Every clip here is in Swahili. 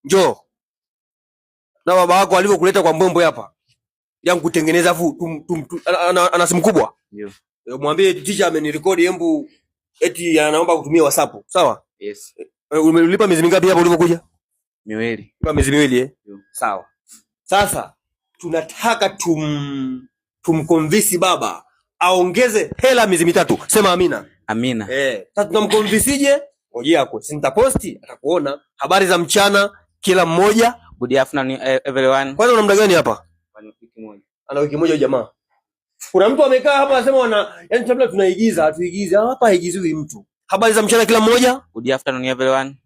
Njoo. Na baba yako alivyokuleta kwa mbwembwe hapa. Yangu kutengeneza afu ana simu kubwa. Ndio. Mwambie teacher amenirekodi embu eti anaomba kutumia WhatsApp. Sawa? Yes. Umelipa miezi mingapi hapo ulivyokuja? 2. Kwa miezi 2 Ndio. Sawa. Sasa tunataka tumconvince baba aongeze hela miezi 3. Sema amina. Amina. Sasa tunamconvinceje? Ngoja yako. Si nitaposti atakuona habari za mchana kila mmoja. Good afternoon everyone. Kwanza una muda gani hapa? Wiki moja. Ana wiki moja jamaa. Kuna mtu amekaa hapa anasema yani tabla tunaigiza, hatuigizi. Hapa haigiziwi mtu. Habari za mchana kila mmoja? Good afternoon everyone.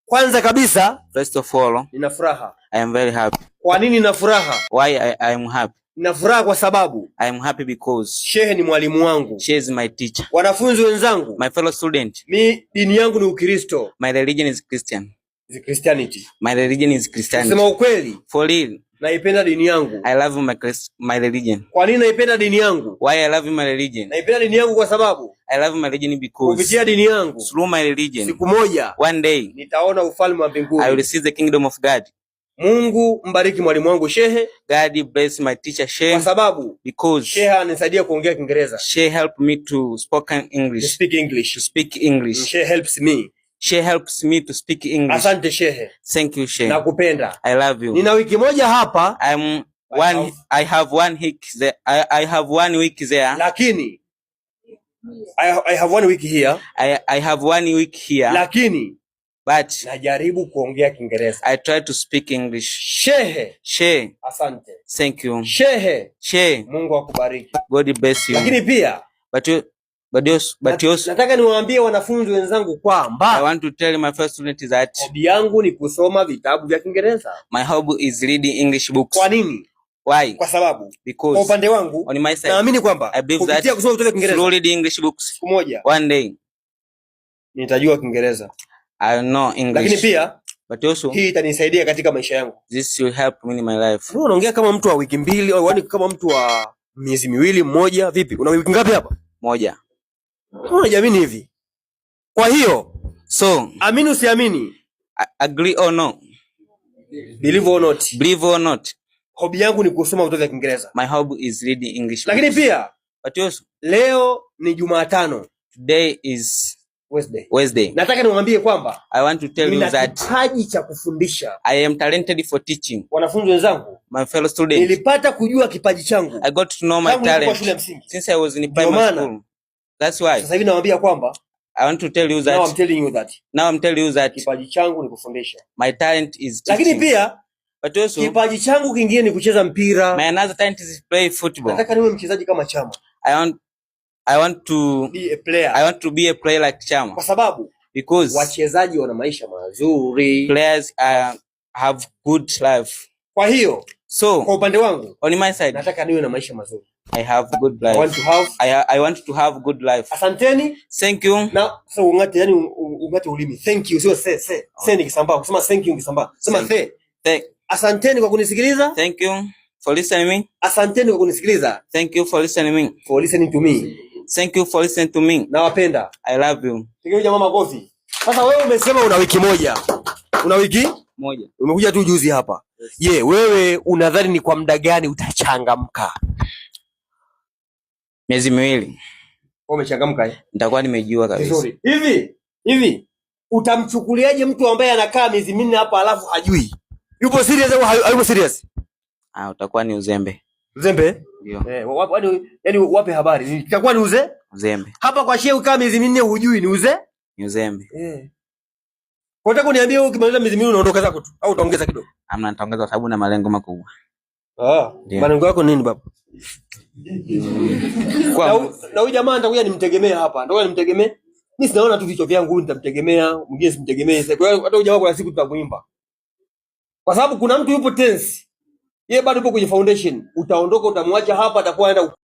Kwanza kabisa, first of all, nina furaha. I am very happy. Kwa nini nina furaha? Why I am happy? Nina furaha kwa sababu I am happy because Shehe ni mwalimu wangu. She is my teacher. Wanafunzi wenzangu, my fellow student, dini yangu ni Ukristo. My religion is Christian. Is Christianity. My religion is Christianity. Sema ukweli. For real. Naipenda dini yangu. I love my religion. Kwa nini naipenda dini yangu? Why I love my religion? Naipenda dini yangu kwa sababu I love my religion because kupitia dini yangu, through my religion, siku moja, one day, nitaona ufalme wa mbinguni. I will see the kingdom of God. Mungu mbariki mwalimu wangu Shehe. God bless my teacher Shehe. Kwa sababu because Shehe ananisaidia kuongea Kiingereza. Shehe help me to speak English. To speak English. To speak English. Shehe helps me. She helps me to speak English. Asante Shehe. Thank you Shehe. Nakupenda. I love you. Nina wiki moja hapa. I have 1 week there. I have 1 week there. Lakini I have 1 week here. I have 1 week here. Lakini but najaribu kuongea Kiingereza. I try to speak English. Shehe. Asante. Thank you. Shehe. Mungu akubariki. God bless you. Lakini pia but also nataka niwaambie wanafunzi wenzangu kwamba I want to tell my first student that hobby yangu ni kusoma vitabu vya Kiingereza. My hobby is reading English books. Kwa nini? Why? Kwa sababu because kwa upande wangu on my side, naamini kwamba I believe that kusoma vitabu vya Kiingereza, through reading English books, siku moja, one day, nitajua Kiingereza. I know English. Lakini pia but also hii itanisaidia katika maisha yangu. This will help me in my life. Wewe unaongea kama mtu wa wiki 2 au yani kama mtu wa miezi 2 mmoja. Vipi? Una wiki ngapi hapa? Moja. Unajiamini hivi? Kwa hiyo, so amini usiamini, agree or no, believe or not, hobby yangu ni kusoma vitabu vya Kiingereza. My hobby is reading English. Lakini pia but also leo ni Jumatano. Today is Wednesday. Nataka niwaambie kwamba I want to tell you that kipaji cha kufundisha. I am talented for teaching. Wanafunzi wenzangu, my fellow students, nilipata kujua kipaji changu. I got to know my talent since I was in primary school. That's why sasa hivi nawaambia kwamba I want to tell you that now I'm telling you that kipaji changu ni kufundisha. My talent is teaching. Lakini pia but also kipaji changu kingine ni kucheza mpira. My another talent is play football. Nataka niwe mchezaji kama Chama. I want to be a player. I want to be a player like Chama. Kwa sababu because wachezaji wana maisha mazuri. Players have good life. Kwa hiyo, so kwa upande wangu, on my side, nataka niwe na maisha mazuri. I have good life. I want to have good life. Asanteni. Thank you. Na so ungate yani ungate ulimi. Thank you sio say. Say ni Kisambaa. Kusema thank you Kisambaa. Sema say. Asanteni kwa kunisikiliza. Thank you for listening me. Asanteni kwa kunisikiliza. Thank you for listening me. For listening to me. Thank you for listening to me. Nawapenda. I love you. Pigia jamaa makofi. Sasa wewe umesema una wiki moja. Una wiki moja. Umekuja tu juzi hapa. Yes. Wewe unadhani ni kwa muda gani utachangamka? Miezi 2. Umechangamka Nitakuwa nimejua kabisa. Vizuri. Hivi utamchukuliaje mtu ambaye anakaa miezi 4 hapa alafu hajui? Yupo serious au hayupo serious? Utakuwa ni uzembe. Uzembe? Ndio. Yani wape habari. Itakuwa ni uzembe. Hapa kwa shehe ukaa miezi 4 hujui ni ni uzembe. Kwa nataka kuniambia wewe ukimaliza miezi 2 unaondoka zako tu au utaongeza kidogo? Amna, nitaongeza sababu na malengo makubwa. Malengo yako nini baba? Na huyu jamaa nitakuja nimtegemea hapa. Ndio nimtegemee. Mimi sinaona tu vichwa vyangu nitamtegemea, mwingine simtegemee. Kwa hiyo hata huyu jamaa kwa siku tutamuimba. Kwa sababu kuna mtu yupo tense. Yeye bado yupo kwenye foundation. Utaondoka utamwacha hapa atakuwa anaenda